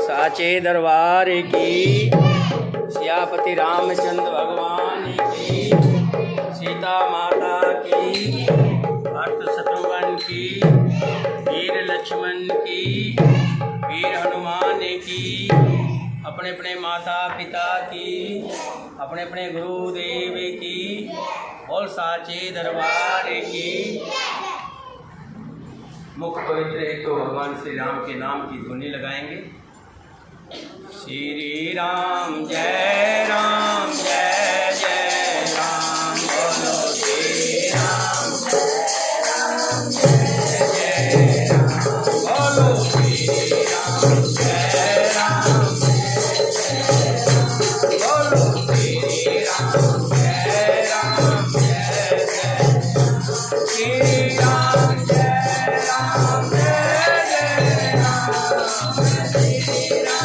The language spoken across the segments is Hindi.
साचे दरबार की, सियापति रामचंद्र भगवान की, सीता माता की, भरत शत्रुघ्न की, वीर लक्ष्मण की, वीर हनुमान की, अपने अपने माता पिता की, अपने अपने गुरुदेव की और साचे दरबार की। मुख पवित्र है तो भगवान श्री राम के नाम की ध्वनि लगाएंगे। श्री राम जय राम जय जय राम, बोलो श्री राम जय राम जय जय राम, बोलो श्री राम जय राम जय जय राम, बोलो श्री राम जय राम जय जय राम, श्री राम जय राम जय जय राम, श्री राम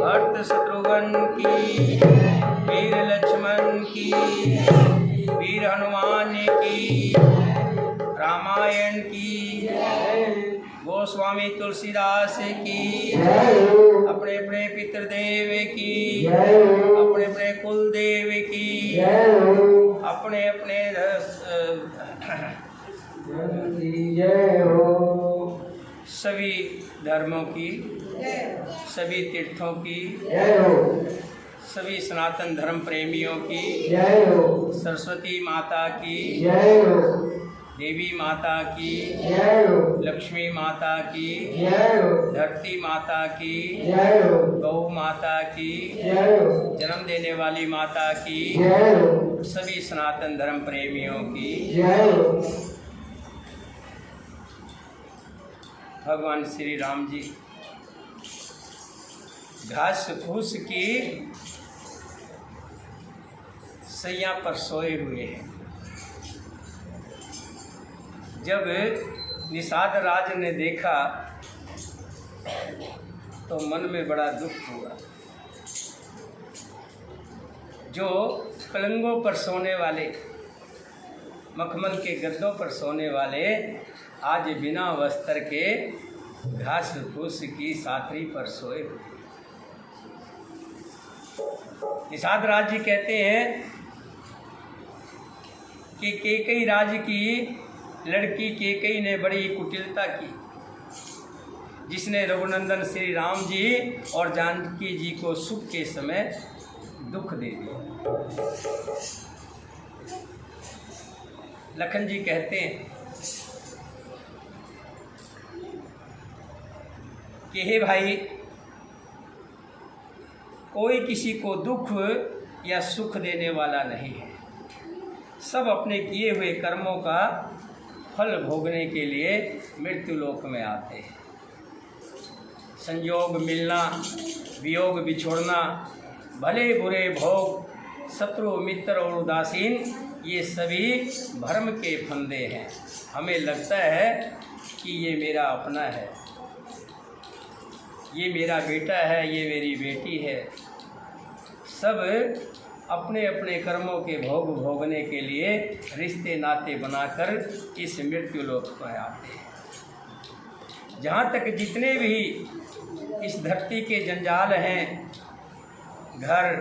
भरत शत्रुघ्न की, वीर लक्ष्मण की, वीर हनुमान की, रामायण की, गोस्वामी तुलसीदास की, अपने अपने पितृदेव की, अपने अपने कुलदेव की, अपने अपने सभी धर्मों की, सभी तीर्थों की, सभी सनातन धर्म प्रेमियों की जय हो। सरस्वती माता की जय हो। देवी माता की जय हो। लक्ष्मी माता की जय हो। धरती माता की जय हो। गौ माता की जय हो। जन्म देने वाली माता की जय हो। सभी सनातन धर्म प्रेमियों की जय हो। भगवान श्री राम जी घास फूस की सैया पर सोए हुए हैं। जब निषाद राज ने देखा तो मन में बड़ा दुख हुआ। जो पलंगों पर सोने वाले, मखमल के गद्दों पर सोने वाले आज बिना वस्त्र के घास फूस की सातरी पर सोए हुए। निषाद राज जी कहते हैं कि कैकेयी राज की लड़की कैकेयी ने बड़ी कुटिलता की, जिसने रघुनंदन श्री राम जी और जानकी जी को सुख के समय दुख दे दिया। लखन जी कहते हैं कि हे भाई, कोई किसी को दुख या सुख देने वाला नहीं है। सब अपने किए हुए कर्मों का फल भोगने के लिए मृत्यु लोक में आते हैं। संयोग मिलना, वियोग बिछोड़ना, भले बुरे भोग, शत्रु मित्र और उदासीन, ये सभी भ्रम के फंदे हैं। हमें लगता है कि ये मेरा अपना है, ये मेरा बेटा है, ये मेरी बेटी है। सब अपने अपने कर्मों के भोग भोगने के लिए रिश्ते नाते बनाकर इस मृत्यु लोक पर आते हैं। जहाँ तक जितने भी इस धरती के जंजाल हैं, घर,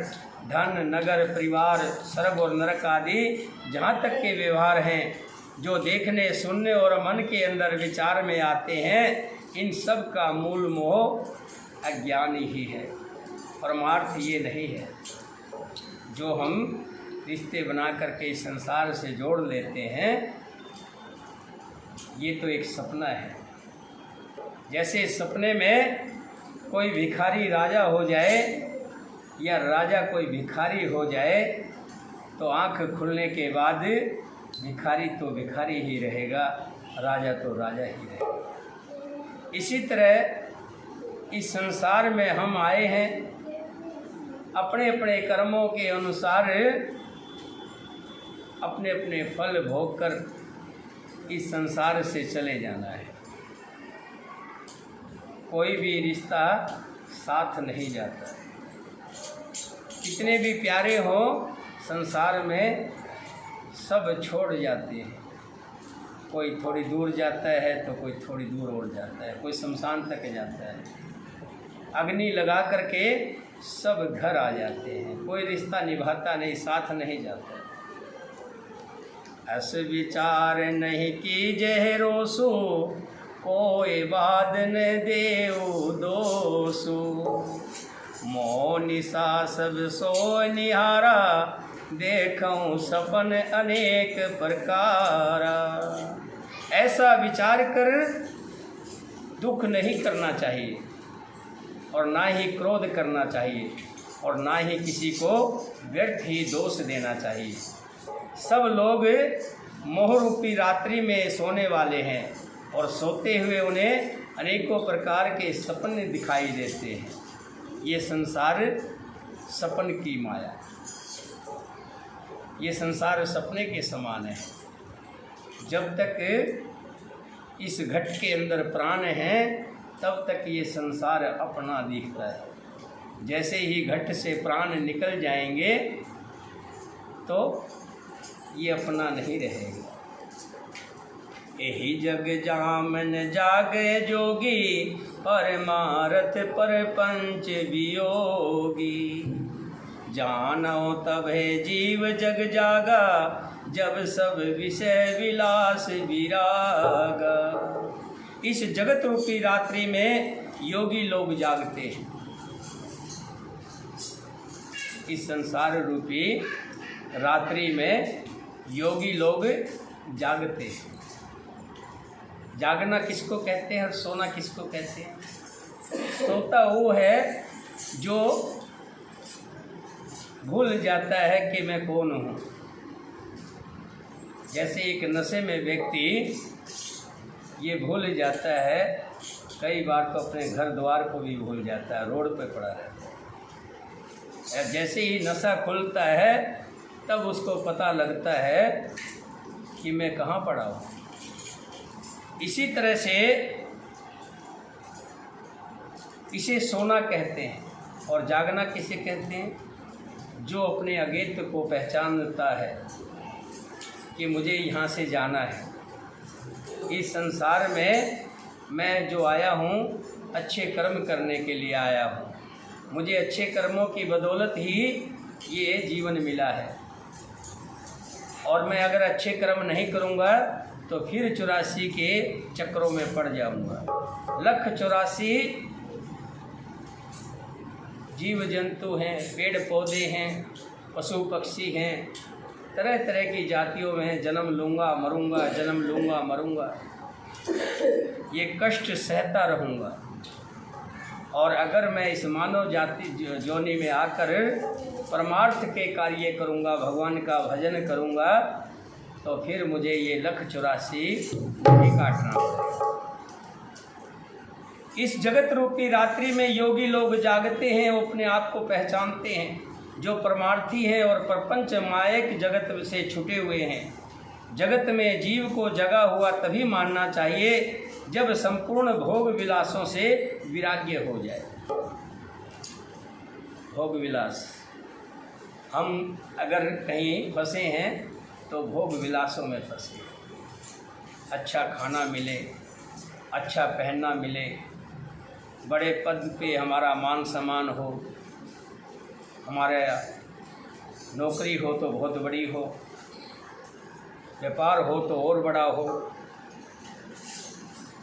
धन, नगर, परिवार, स्वर्ग और नरक आदि जहाँ तक के व्यवहार हैं, जो देखने, सुनने और मन के अंदर विचार में आते हैं, इन सब का मूल मोह अज्ञान ही है। परमार्थ ये नहीं है जो हम रिश्ते बना करके इस संसार से जोड़ लेते हैं। ये तो एक सपना है। जैसे सपने में कोई भिखारी राजा हो जाए या राजा कोई भिखारी हो जाए, तो आँख खुलने के बाद भिखारी तो भिखारी ही रहेगा, राजा तो राजा ही रहेगा। इसी तरह इस संसार में हम आए हैं, अपने अपने कर्मों के अनुसार अपने अपने फल भोग कर इस संसार से चले जाना है। कोई भी रिश्ता साथ नहीं जाता। कितने भी प्यारे हों, संसार में सब छोड़ जाते हैं। कोई थोड़ी दूर जाता है तो कोई थोड़ी दूर और जाता है, कोई शमशान तक जाता है। अग्नि लगा करके सब घर आ जाते हैं। कोई रिश्ता निभाता नहीं, साथ नहीं जाता। ऐसे विचार नहीं कीजे रोसु, कोई बात न देऊ दोसु। मोनिसा सब सो निहारा, देखूं सपन अनेक प्रकारा। ऐसा विचार कर दुख नहीं करना चाहिए, और ना ही क्रोध करना चाहिए, और ना ही किसी को व्यर्थ ही दोष देना चाहिए। सब लोग मोह रूपी रात्रि में सोने वाले हैं, और सोते हुए उन्हें अनेकों प्रकार के सपने दिखाई देते हैं। ये संसार सपन की माया, ये संसार सपने के समान है। जब तक इस घट के अंदर प्राण है, तब तक ये संसार अपना दिखता है। जैसे ही घट से प्राण निकल जाएंगे तो ये अपना नहीं रहेगा। यही जग जामन जागे जोगी, परमारथ पर पंच वियोगी। जानो तबे जीव जग जागा, जब सब विषय विलास विरागा। इस जगत रूपी रात्रि में योगी लोग जागते हैं। इस संसार रूपी रात्रि में योगी लोग जागते हैं। जागना किसको कहते हैं और सोना किसको कहते हैं? सोता वो है जो भूल जाता है कि मैं कौन हूँ। जैसे एक नशे में व्यक्ति ये भूल जाता है, कई बार तो अपने घर द्वार को भी भूल जाता है, रोड पे पड़ा रहता है। जैसे ही नशा खुलता है तब उसको पता लगता है कि मैं कहाँ पड़ा हूँ। इसी तरह से इसे सोना कहते हैं। और जागना किसे कहते हैं? जो अपने अगेत को पहचानता है कि मुझे यहाँ से जाना है। इस संसार में मैं जो आया हूँ अच्छे कर्म करने के लिए आया हूँ। मुझे अच्छे कर्मों की बदौलत ही ये जीवन मिला है, और मैं अगर अच्छे कर्म नहीं करूँगा तो फिर 84 के चक्रों में पड़ जाऊँगा। 1,84,000 जीव जंतु हैं, पेड़ पौधे हैं, पशु पक्षी हैं, तरह तरह की जातियों में जन्म लूँगा मरूँगा, जन्म लूँगा मरूँगा, ये कष्ट सहता रहूँगा। और अगर मैं इस मानव जाति जोनि में आकर परमार्थ के कार्य करूँगा, भगवान का भजन करूँगा, तो फिर मुझे ये 1,84,000 नहीं काटना पड़ेगा। इस जगत रूपी रात्रि में योगी लोग जागते हैं, वो अपने आप को पहचानते हैं। जो परमार्थी है और प्रपंच मायक जगत से छुटे हुए हैं। जगत में जीव को जगा हुआ तभी मानना चाहिए जब संपूर्ण भोग विलासों से विराग्य हो जाए। भोग विलास, हम अगर कहीं फंसे हैं तो भोग विलासों में फंसे। अच्छा खाना मिले, अच्छा पहनना मिले, बड़े पद पे हमारा मान सम्मान हो, हमारे नौकरी हो तो बहुत बड़ी हो, व्यापार हो तो और बड़ा हो,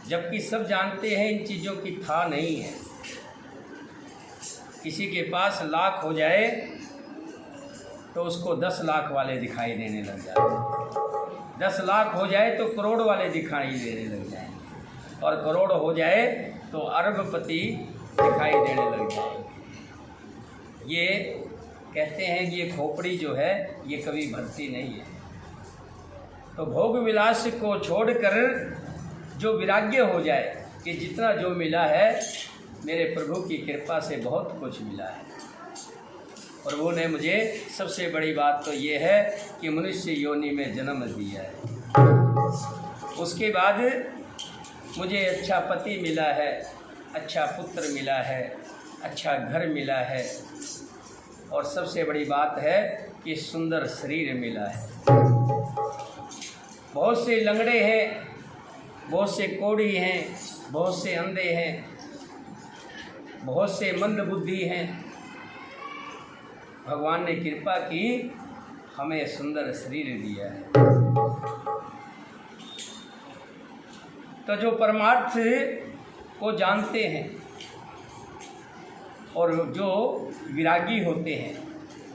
जबकि सब जानते हैं इन चीज़ों की था नहीं है। किसी के पास लाख हो जाए तो उसको 10 लाख वाले दिखाई देने लग जाए, 10 लाख हो जाए तो करोड़ वाले दिखाई देने लग जाए, और करोड़ हो जाए तो अरबपति दिखाई देने लग जाए। ये कहते हैं कि ये खोपड़ी जो है ये कभी भरती नहीं है। तो भोग विलास को छोड़कर जो विराग्य हो जाए कि जितना जो मिला है मेरे प्रभु की कृपा से बहुत कुछ मिला है। प्रभु ने मुझे सबसे बड़ी बात तो ये है कि मनुष्य योनि में जन्म दिया है। उसके बाद मुझे अच्छा पति मिला है, अच्छा पुत्र मिला है, अच्छा घर मिला है, और सबसे बड़ी बात है कि सुंदर शरीर मिला है। बहुत से लंगड़े हैं, बहुत से कोढ़ी हैं, बहुत से अंधे हैं, बहुत से मंद बुद्धि हैं। भगवान ने कृपा की, हमें सुंदर शरीर दिया है। तो जो परमार्थ को जानते हैं और जो विरागी होते हैं,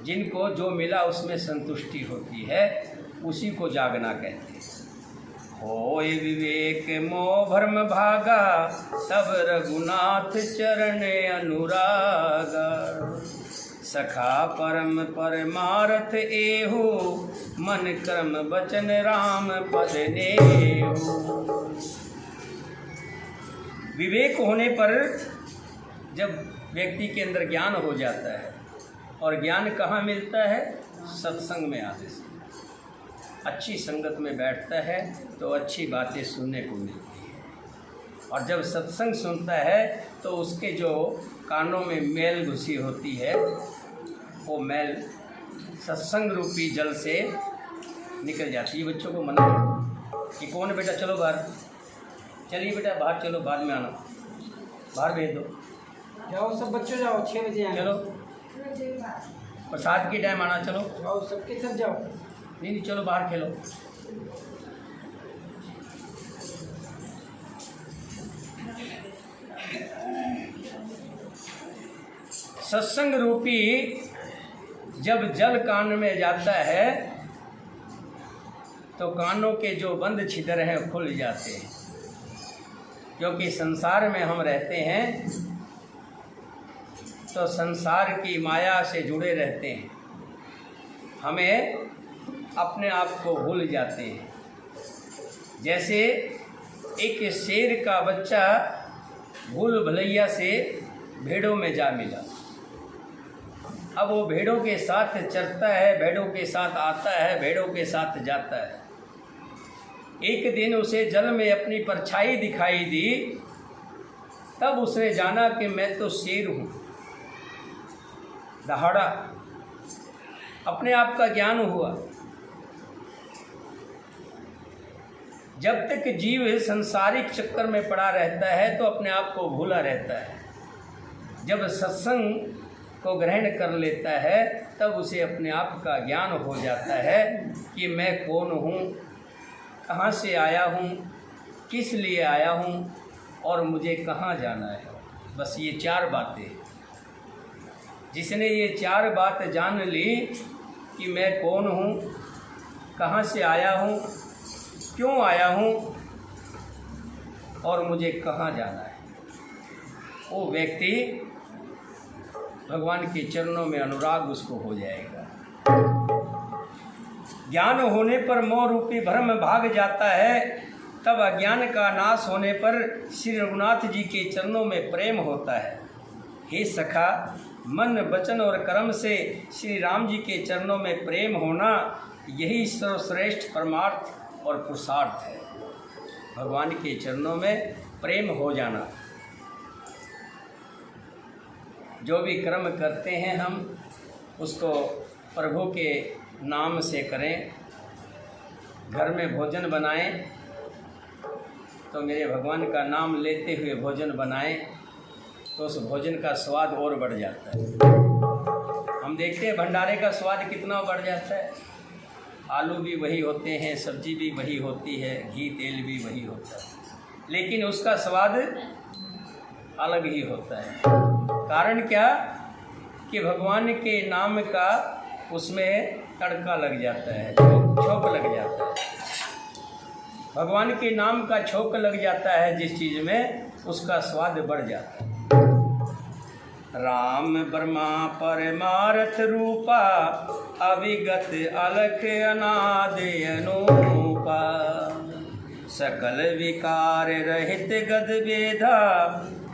जिनको जो मिला उसमें संतुष्टि होती है, उसी को जागना कहते हैं। होय विवेक मोह भ्रम भागा, तब रघुनाथ चरण अनुरागा। सखा परम परमार्थ एहु, मन कर्म वचन राम पद नेहु। विवेक होने पर जब व्यक्ति के अंदर ज्ञान हो जाता है, और ज्ञान कहाँ मिलता है? सत्संग में आने से। अच्छी संगत में बैठता है तो अच्छी बातें सुनने को मिलती है, और जब सत्संग सुनता है तो उसके जो कानों में मैल घुसी होती है, वो मैल सत्संग रूपी जल से निकल जाती है। बच्चों को मना कि कौन है बेटा, चलो बाहर, चलिए बेटा बाहर चलो, बाद में आना, बाहर भेज दो, जाओ सब बच्चों जाओ, 6 बजे आना। चलो प्रसाद के टाइम आना, चलो जाओ सबके सब जाओ। नहीं चलो बाहर खेलो। सत्संग रूपी जब जल कान में जाता है तो कानों के जो बंद छिद्र हैं खुल जाते हैं, क्योंकि संसार में हम रहते हैं तो संसार की माया से जुड़े रहते हैं, हमें अपने आप को भूल जाते हैं। जैसे एक शेर का बच्चा भूल भुलैया से भेड़ों में जा मिला। अब वो भेड़ों के साथ चरता है, भेड़ों के साथ आता है, भेड़ों के साथ जाता है। एक दिन उसे जल में अपनी परछाई दिखाई दी, तब उसने जाना कि मैं तो शेर हूँ। दहाड़ा, अपने आप का ज्ञान हुआ। जब तक जीव संसारिक चक्कर में पड़ा रहता है तो अपने आप को भूला रहता है। जब सत्संग को ग्रहण कर लेता है तब उसे अपने आप का ज्ञान हो जाता है कि मैं कौन हूँ, कहाँ से आया हूँ, किस लिए आया हूँ और मुझे कहाँ जाना है। बस ये 4 बातें। जिसने ये 4 बात जान ली कि मैं कौन हूँ, कहाँ से आया हूँ, क्यों आया हूँ और मुझे कहाँ जाना है, वो व्यक्ति भगवान के चरणों में अनुराग उसको हो जाएगा। ज्ञान होने पर मोह रूपी भ्रम भाग जाता है, तब अज्ञान का नाश होने पर श्री रघुनाथ जी के चरणों में प्रेम होता है। हे सखा, मन वचन और कर्म से श्री राम जी के चरणों में प्रेम होना, यही सर्वश्रेष्ठ परमार्थ और पुरुषार्थ है। भगवान के चरणों में प्रेम हो जाना। जो भी कर्म करते हैं हम उसको प्रभु के नाम से करें। घर में भोजन बनाएं तो मेरे भगवान का नाम लेते हुए भोजन बनाएं तो उस भोजन का स्वाद और बढ़ जाता है। हम देखते हैं भंडारे का स्वाद कितना बढ़ जाता है। आलू भी वही होते हैं, सब्जी भी वही होती है, घी तेल भी वही होता है, लेकिन उसका स्वाद अलग ही होता है। कारण क्या कि भगवान के नाम का उसमें तड़का लग जाता है, छोंक लग जाता है। भगवान के नाम का छोंक लग जाता है जिस चीज़ में, उसका स्वाद बढ़ जाता है। राम ब्रह्मा परमार्थ रूपा, अविगत अलख अनाद अनूपा, सकल विकार रहित गद वेदा,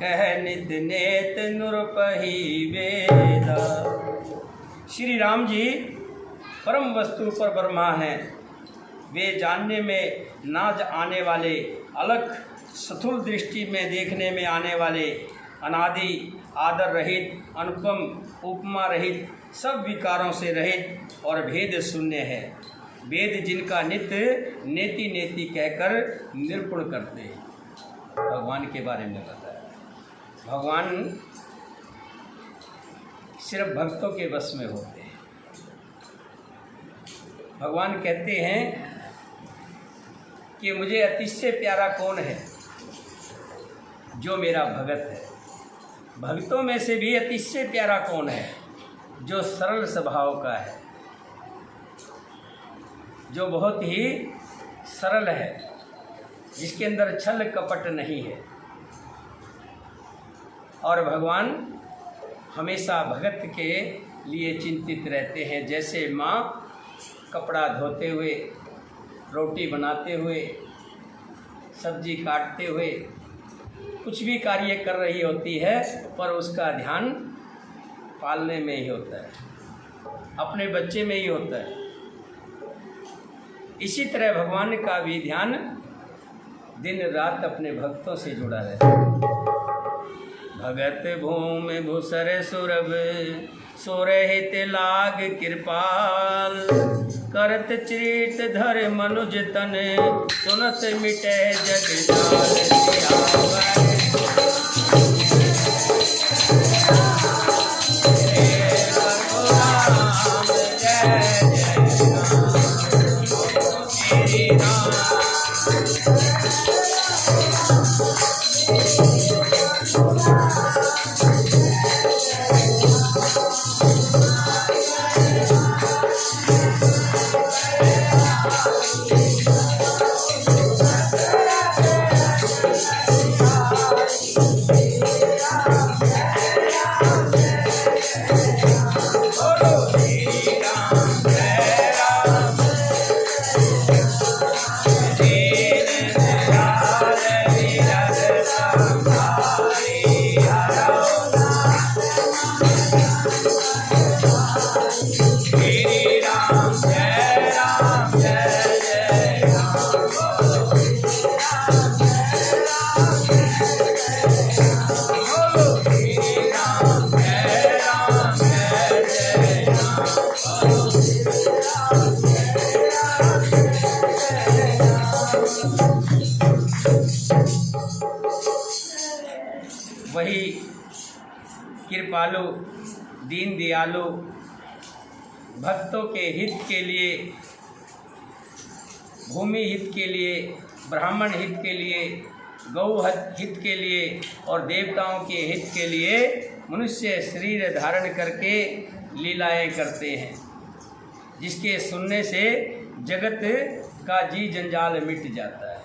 कह नित नेत नुरपही वेदा। श्री राम जी परम वस्तु पर ब्रह्मा हैं। वे जानने में नाज आने वाले, अलग स्थूल दृष्टि में देखने में आने वाले, अनादि आदर रहित, अनुपम उपमा रहित, सब विकारों से रहित और भेद शून्य है। वेद जिनका नित्य नेति नेति कहकर निरूपण करते हैं। भगवान के बारे में बताया। भगवान सिर्फ भक्तों के वश में होते हैं। भगवान कहते हैं कि मुझे अतिशय प्यारा कौन है, जो मेरा भगत है। भक्तों में से भी अतिशय प्यारा कौन है, जो सरल स्वभाव का है, जो बहुत ही सरल है, जिसके अंदर छल कपट नहीं है। और भगवान हमेशा भगत के लिए चिंतित रहते हैं। जैसे माँ कपड़ा धोते हुए, रोटी बनाते हुए, सब्जी काटते हुए, कुछ भी कार्य कर रही होती है, पर उसका ध्यान पालने में ही होता है, अपने बच्चे में ही होता है। इसी तरह भगवान का भी ध्यान दिन रात अपने भक्तों से जुड़ा रहता है। भगत भूमि भूसर सुरभ, सोरहित लाग कृपाल, करत चरित धर मनुज तन, सुनत मिटे जगजाल सियावर। वही कृपालु दीन दयालु भक्तों के हित के लिए, भूमि हित के लिए, ब्राह्मण हित के लिए, गौ हित के लिए और देवताओं के हित के लिए मनुष्य शरीर धारण करके लीलाएं करते हैं, जिसके सुनने से जगत का जी जंजाल मिट जाता है।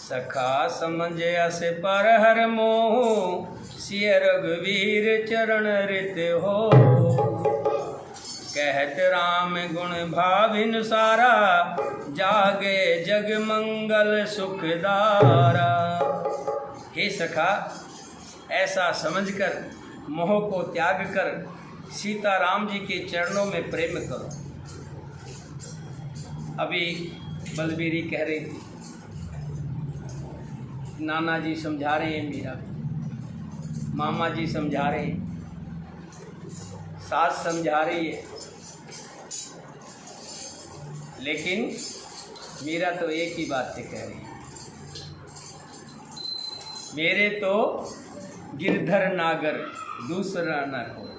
सखा समंजस पर हर मोह, सिय रघुवीर चरण रित हो। कहत राम गुण भाविन सारा, जागे जग मंगल सुखदारा। हे सखा, ऐसा समझकर मोह को त्याग कर सीता राम जी के चरणों में प्रेम करो। अभी बलबीरी कह रही थी, नाना जी समझा रहे हैं मीरा, मामा जी समझा रहे हैं, सास समझा रही है, लेकिन मीरा तो एक ही बात से कह रही है, मेरे तो गिरधर नागर दूसरा न को।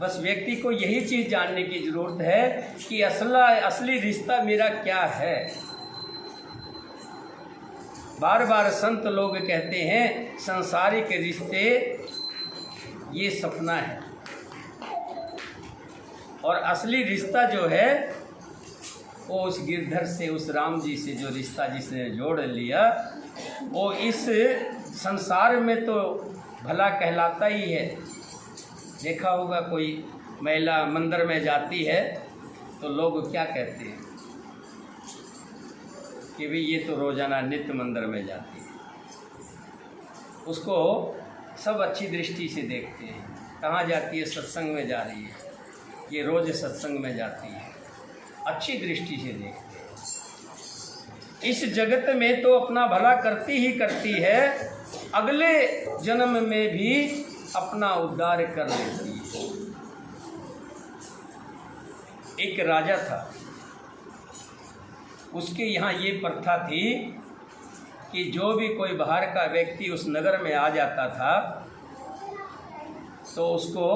बस व्यक्ति को यही चीज़ जानने की ज़रूरत है कि असली रिश्ता मेरा क्या है। बार बार संत लोग कहते हैं सांसारिक रिश्ते ये सपना है, और असली रिश्ता जो है वो उस गिरधर से, उस राम जी से जो रिश्ता जिसने जोड़ लिया, वो इस संसार में तो भला कहलाता ही है। देखा होगा कोई महिला मंदिर में जाती है तो लोग क्या कहते हैं कि भाई ये तो रोज़ाना नित्य मंदिर में जाती है। उसको सब अच्छी दृष्टि से देखते हैं, कहाँ जाती है, सत्संग में जा रही है, ये रोज़ सत्संग में जाती है, अच्छी दृष्टि से देखते हैं। इस जगत में तो अपना भला करती ही करती है, अगले जन्म में भी अपना उद्धार कर लेती है। एक राजा था, उसके यहाँ ये प्रथा थी कि जो भी कोई बाहर का व्यक्ति उस नगर में आ जाता था तो उसको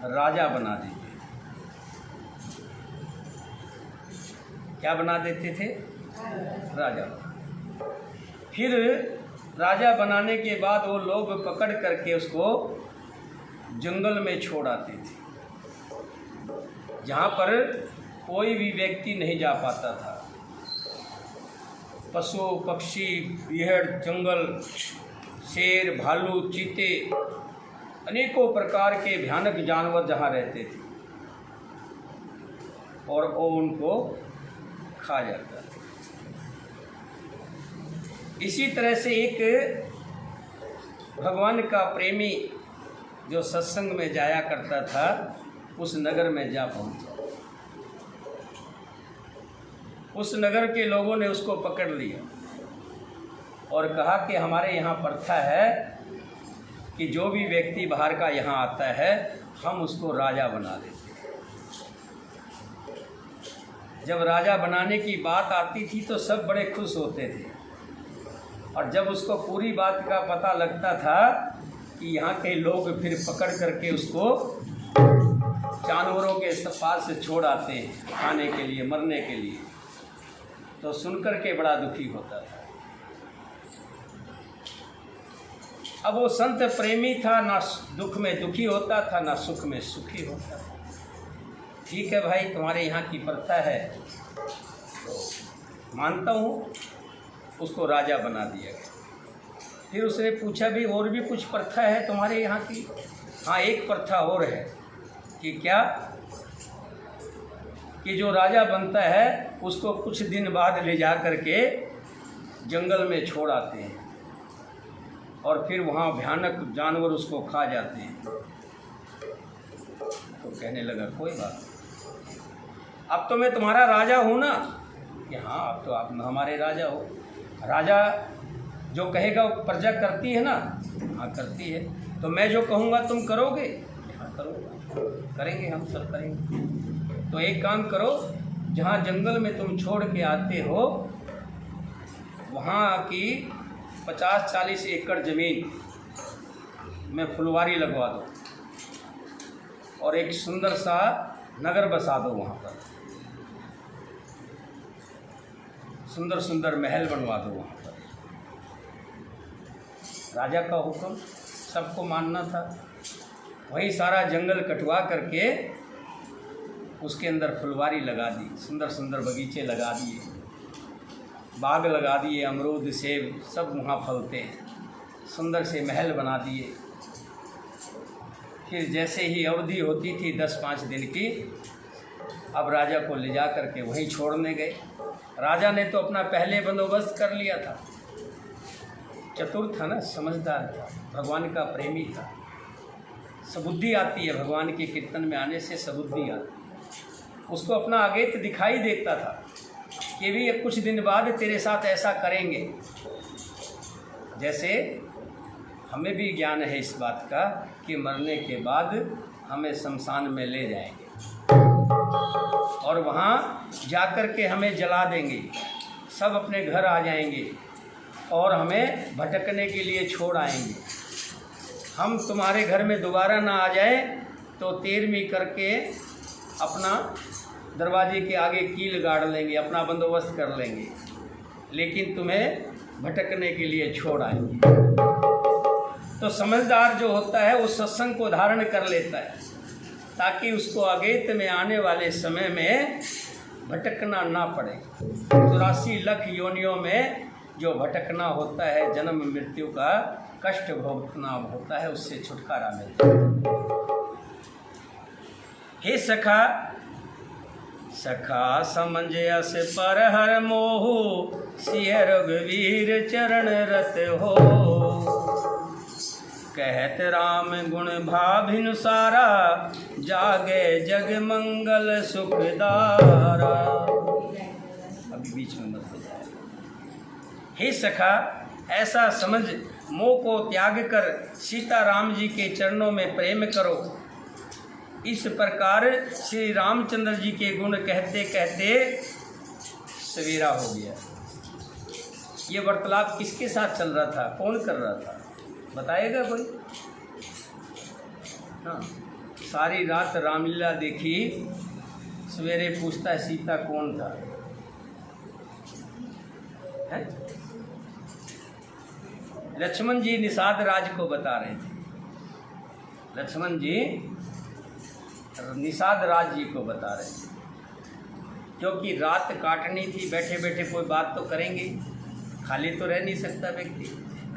राजा बना देते। क्या बना देते थे? राजा। फिर राजा बनाने के बाद वो लोग पकड़ करके उसको जंगल में छोड़ आते थे, जहाँ पर कोई भी व्यक्ति नहीं जा पाता था। पशु पक्षी, बिहड़, जंगल, शेर, भालू, चीते, अनेकों प्रकार के भयानक जानवर जहाँ रहते थे, और वो उनको खा जाता था। इसी तरह से एक भगवान का प्रेमी जो सत्संग में जाया करता था, उस नगर में जा पहुंचा। उस नगर के लोगों ने उसको पकड़ लिया और कहा कि हमारे यहाँ प्रथा है कि जो भी व्यक्ति बाहर का यहाँ आता है हम उसको राजा बना देते हैं। जब राजा बनाने की बात आती थी तो सब बड़े खुश होते थे, और जब उसको पूरी बात का पता लगता था कि यहाँ के लोग फिर पकड़ करके उसको जानवरों के पास से छोड़ आते हैं खाने के लिए, मरने के लिए, तो सुनकर के बड़ा दुखी होता था। अब वो संत प्रेमी था, ना दुख में दुखी होता था, ना सुख में सुखी होता था। ठीक है भाई, तुम्हारे यहाँ की प्रथा है तो मानता हूँ। उसको राजा बना दिया गया। फिर उसने पूछा भी और भी कुछ प्रथा है तुम्हारे यहाँ की? हाँ, एक प्रथा और है। कि क्या? कि जो राजा बनता है उसको कुछ दिन बाद ले जा कर के जंगल में छोड़ आते हैं और फिर वहाँ भयानक जानवर उसको खा जाते हैं। तो कहने लगा कोई बात नहीं, अब तो मैं तुम्हारा राजा हूँ ना। कि हाँ, अब तो आप हमारे राजा हो। राजा जो कहेगा वो प्रजा करती है ना? हाँ करती है। तो मैं जो कहूँगा तुम करोगे? हाँ करूँगा, करेंगे, हम सब करेंगे। तो एक काम करो, जहाँ जंगल में तुम छोड़ के आते हो वहाँ की 50-40 एकड़ ज़मीन में फुलवारी लगवा दो और एक सुंदर सा नगर बसा दो। वहाँ पर सुंदर सुंदर महल बनवा दो। वहाँ पर राजा का हुक्म सबको मानना था। वही सारा जंगल कटवा करके उसके अंदर फुलवारी लगा दी, सुंदर सुंदर बगीचे लगा दिए, बाग लगा दिए, अमरूद सेब सब वहाँ फलते हैं। सुंदर से महल बना दिए। फिर जैसे ही अवधि होती थी 10-5 दिन की, अब राजा को ले जा कर के वहीं छोड़ने गए। राजा ने तो अपना पहले बंदोबस्त कर लिया था। चतुर था ना, समझदार था, भगवान का प्रेमी था। सबुद्धि आती है भगवान के कीर्तन में आने से, सबुद्धि आती है। उसको अपना अगेत दिखाई देता था कि भी कुछ दिन बाद तेरे साथ ऐसा करेंगे। जैसे हमें भी ज्ञान है इस बात का कि मरने के बाद हमें शमशान में ले जाएंगे और वहाँ जाकर के हमें जला देंगे, सब अपने घर आ जाएंगे और हमें भटकने के लिए छोड़ आएंगे। हम तुम्हारे घर में दोबारा ना आ जाए तो 13वीं करके अपना दरवाजे के आगे कील गाड़ लेंगे, अपना बंदोबस्त कर लेंगे, लेकिन तुम्हें भटकने के लिए छोड़ आएंगे। तो समझदार जो होता है वो सत्संग को धारण कर लेता है ताकि उसको अगेत में आने वाले समय में भटकना ना पड़े। 84 लाख योनियों में जो भटकना होता है, जन्म मृत्यु का कष्ट भोगना होता है, उससे छुटकारा मिलता है। हे सखा, सखा समंजस पर हर मोहु, सिय रघुवीर चरण रत हो। कहत राम गुण भाभिनुसारा, जागे जग मंगल सुखदारा। अभी बीच में मत हो जाए। हे सखा, ऐसा समझ मोह को त्याग कर सीता राम जी के चरणों में प्रेम करो। इस प्रकार श्री रामचंद्र जी के गुण कहते कहते सवेरा हो गया। ये वार्तालाप किसके साथ चल रहा था, कौन कर रहा था, बताएगा कोई? हाँ, सारी रात रामलीला देखी, सवेरे पूछता सीता कौन था है? लक्ष्मण जी निषाद राज को बता रहे थे। लक्ष्मण जी निषाद राज जी को बता रहे थे, क्योंकि रात काटनी थी, बैठे बैठे कोई बात तो करेंगे, खाली तो रह नहीं सकता व्यक्ति,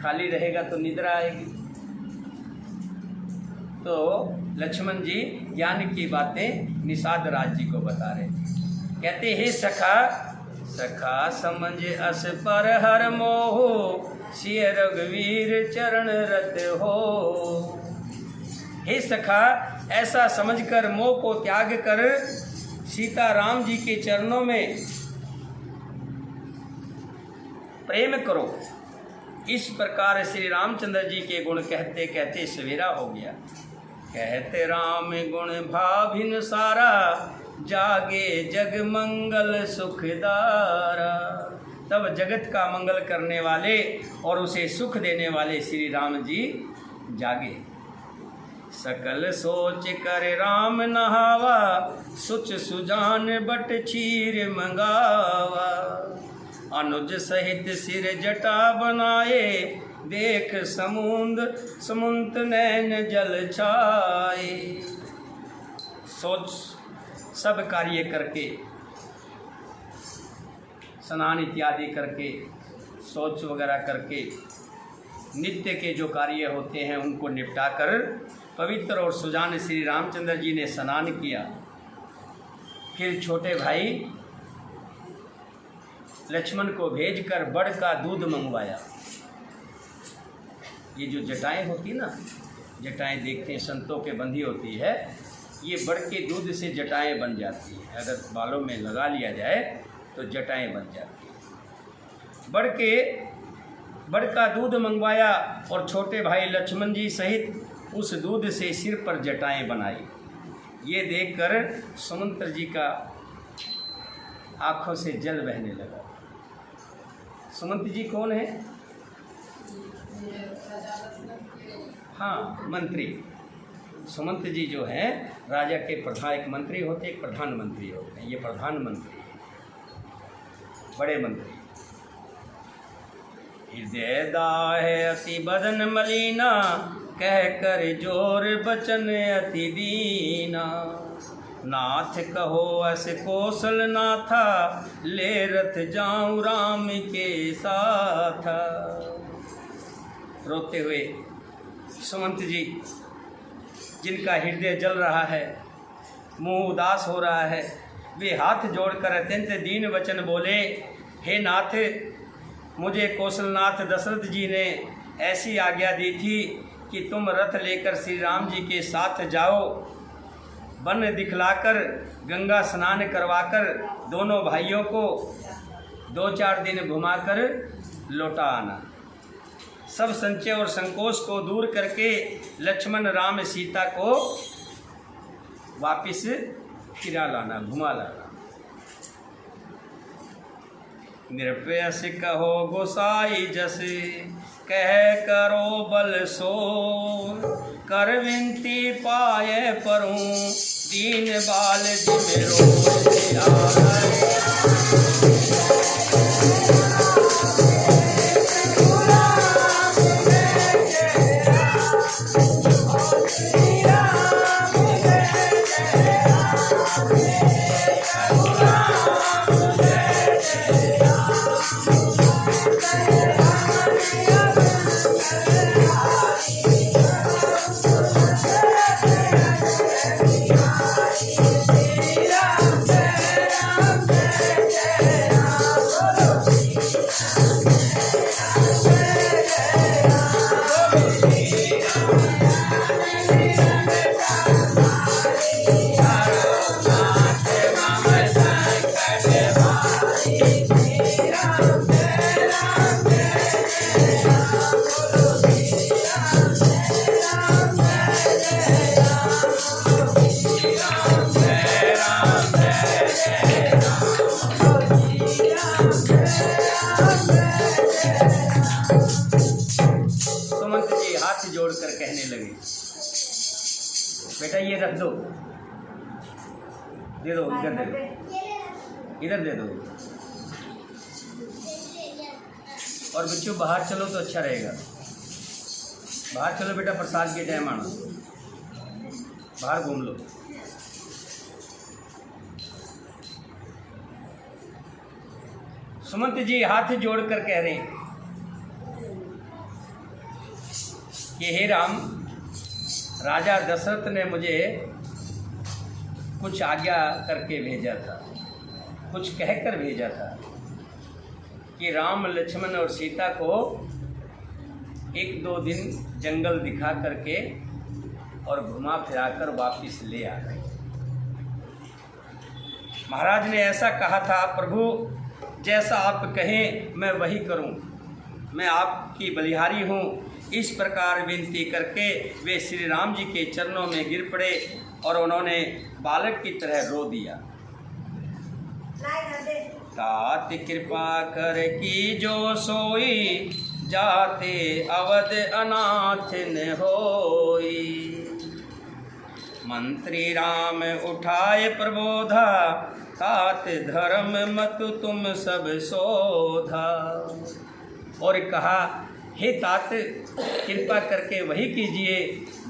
खाली रहेगा तो निद्रा आएगी। तो लक्ष्मण जी ज्ञान की बातें निषाद राज जी को बता रहे थे। कहते हे सखा, सखा समझ अस पर हर मोह, सिय रघुवीर चरण रत हो। हे सखा, ऐसा समझकर मोह को त्याग कर सीता राम जी के चरणों में प्रेम करो। इस प्रकार श्री रामचंद्र जी के गुण कहते कहते सवेरा हो गया। कहते राम गुण भाभिन सारा, जागे जग मंगल सुखदारा। तब जगत का मंगल करने वाले और उसे सुख देने वाले श्री राम जी जागे। सकल सोच कर राम नहावा, सुच सुजान बट चीर मंगावा। अनुज सहित सिर जटा बनाए, देख समुंद नैन जल छाए। सोच सब कार्य करके, स्नान इत्यादि करके, शौच वगैरह करके, नित्य के जो कार्य होते हैं उनको निपटाकर पवित्र और सुजान श्री रामचंद्र जी ने स्नान किया। फिर छोटे भाई लक्ष्मण को भेजकर बड़ का दूध मंगवाया। ये जो जटाएं होती ना, जटाएं देखते हैं संतों के बंधी होती है, ये बड़ के दूध से जटाएं बन जाती हैं। अगर बालों में लगा लिया जाए तो जटाएं बन जाती हैं। बड़ का दूध मंगवाया और छोटे भाई लक्ष्मण जी सहित उस दूध से सिर पर जटाएं बनाई। ये देखकर सुमंत्र जी का आँखों से जल बहने लगा। सुमंत्र जी कौन है? हाँ, मंत्री। सुमंत्र जी जो हैं राजा के प्रधान, एक मंत्री होते, एक प्रधानमंत्री होते हैं। ये प्रधानमंत्री, बड़े मंत्री। हृदय दाहे अति बदन मलिना, कह कर जोर बचन अति दीना। नाथ कहो अस कौशल नाथा, ले रथ जाऊं राम के साथ। रोते हुए सुमंत जी, जिनका हृदय जल रहा है, मुंह उदास हो रहा है, वे हाथ जोड़कर अत्यंत दीन वचन बोले, हे नाथ, मुझे कौशलनाथ दशरथ जी ने ऐसी आज्ञा दी थी कि तुम रथ लेकर श्री राम जी के साथ जाओ, वन दिखलाकर गंगा स्नान करवाकर दोनों भाइयों को 2-4 दिन घुमाकर लौटा आना। सब संचय और संकोच को दूर करके लक्ष्मण राम सीता को वापिस फिरा लाना, घुमा लाना। निरपेश कहो गोसाई जस, कह करो बल सो। कर विनती पाए परूं, दीन बाल जिमेरो जोड़कर कहने लगे, बेटा ये रख दो, दे दो, इधर दे दो, इधर दे दो। और बच्चों बाहर चलो तो अच्छा रहेगा। बाहर चलो बेटा, प्रसाद के टाइम आना, बाहर घूम लो। सुमंत जी हाथ जोड़कर कह रहे हैं कि हे राम, राजा दशरथ ने मुझे कुछ आज्ञा करके भेजा था, कुछ कहकर भेजा था कि राम, लक्ष्मण और सीता को 1-2 दिन जंगल दिखा करके और घुमा फिराकर वापिस ले आ गए। महाराज ने ऐसा कहा था, प्रभु जैसा आप कहें मैं वही करूं, मैं आपकी बलिहारी हूं। इस प्रकार विनती करके वे श्री राम जी के चरणों में गिर पड़े और उन्होंने बालक की तरह रो दिया। तात कृपा कर की जो सोई, जाते अवध अनाथ न होई। मंत्री राम उठाए प्रबोधा, तात धर्म मत तुम सब शोधा। और कहा, हे तात, कृपा करके वही कीजिए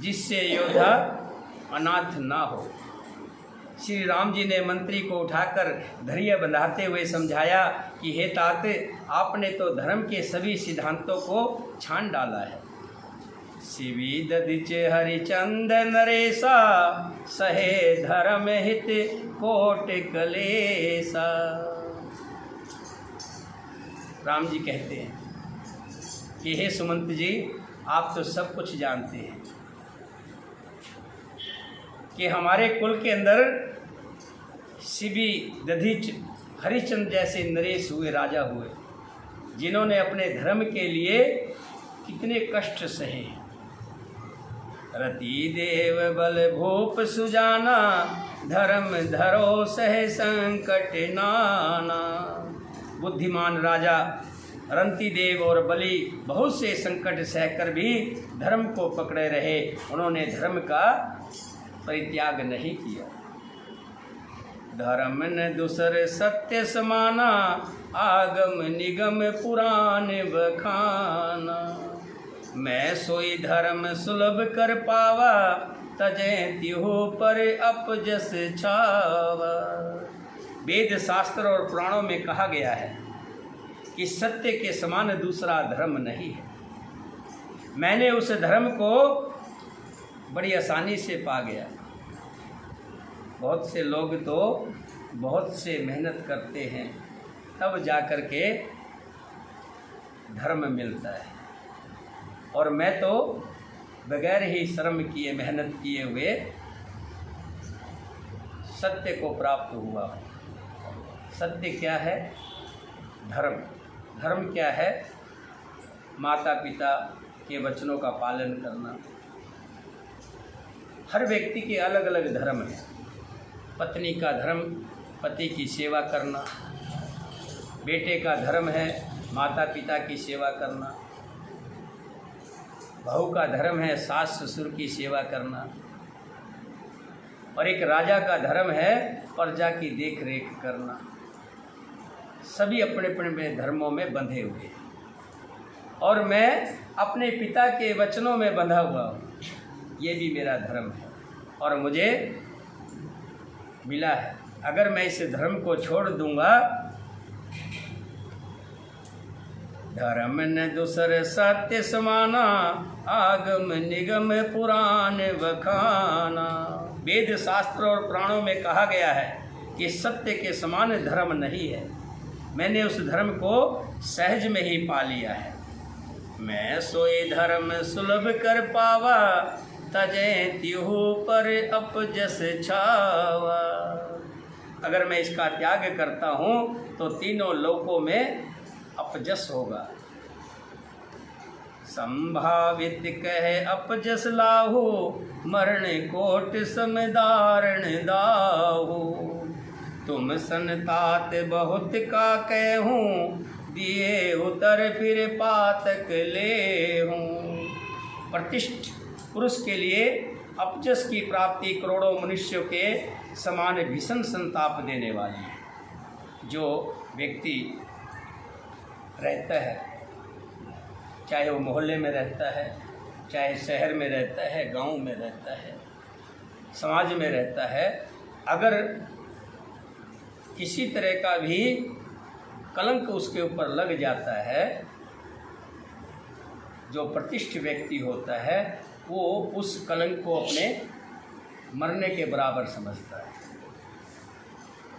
जिससे योद्धा अनाथ ना हो। श्री राम जी ने मंत्री को उठाकर धैर्य बंधाते हुए समझाया कि हे तात, आपने तो धर्म के सभी सिद्धांतों को छान डाला है। शिवी दधिच हरिचंद नरेशा, सहे धर्म हित कोट कलेसा। राम जी कहते हैं कि हे सुमंत जी, आप तो सब कुछ जानते हैं कि हमारे कुल के अंदर शिवी दधिच हरिचंद जैसे नरेश हुए, राजा हुए, जिन्होंने अपने धर्म के लिए कितने कष्ट सहे। रति देव बल भूप सुजाना, धर्म धरो सह संकट नाना। बुद्धिमान राजा रंती देव और बलि बहुत से संकट सहकर भी धर्म को पकड़े रहे। उन्होंने धर्म का परित्याग नहीं किया। धर्म न दूसर सत्य समाना, आगम निगम पुराण बखाना। मैं सोई धर्म सुलभ कर पावा, तजै तिहु पर अपजस छावा। वेद शास्त्र और पुराणों में कहा गया है कि सत्य के समान दूसरा धर्म नहीं है। मैंने उस धर्म को बड़ी आसानी से पा गया। बहुत से लोग तो बहुत से मेहनत करते हैं, तब जा कर के धर्म मिलता है, और मैं तो बगैर ही श्रम किए, मेहनत किए हुए सत्य को प्राप्त हुआ। सत्य क्या है? धर्म। धर्म क्या है? माता पिता के वचनों का पालन करना। हर व्यक्ति के अलग अलग धर्म हैं। पत्नी का धर्म पति की सेवा करना, बेटे का धर्म है माता पिता की सेवा करना, बहू का धर्म है सास ससुर की सेवा करना, और एक राजा का धर्म है प्रजा की देख रेख करना। सभी अपने अपने धर्मों में बंधे हुए हैं, और मैं अपने पिता के वचनों में बंधा हुआ हूँ। ये भी मेरा धर्म है और मुझे मिला है। अगर मैं इस धर्म को छोड़ दूंगा, धर्म न दूसर सत्य समाना, आगम निगम पुराण बखाना। वेद शास्त्र और पुराणों में कहा गया है कि सत्य के समान धर्म नहीं है। मैंने उस धर्म को सहज में ही पा लिया है। मैं सोई धर्म सुलभ कर पावा, तजै तिहु पर अपजस छावा। अगर मैं इसका त्याग करता हूँ तो तीनों लोकों में अपजस होगा। संभावित कहे अपजस लाहू, मरण कोट समदारण दाहू। तुम संतात बहुत का कहूँ, दिए उतर फिर पातक ले हूँ। प्रतिष्ठ पुरुष के लिए अपजस की प्राप्ति करोड़ों मनुष्यों के समान भीषण संताप देने वाली है। जो व्यक्ति रहता है, चाहे वो मोहल्ले में रहता है, चाहे शहर में रहता है, गांव में रहता है, समाज में रहता है, अगर किसी तरह का भी कलंक उसके ऊपर लग जाता है, जो प्रतिष्ठित व्यक्ति होता है वो उस कलंक को अपने मरने के बराबर समझता है।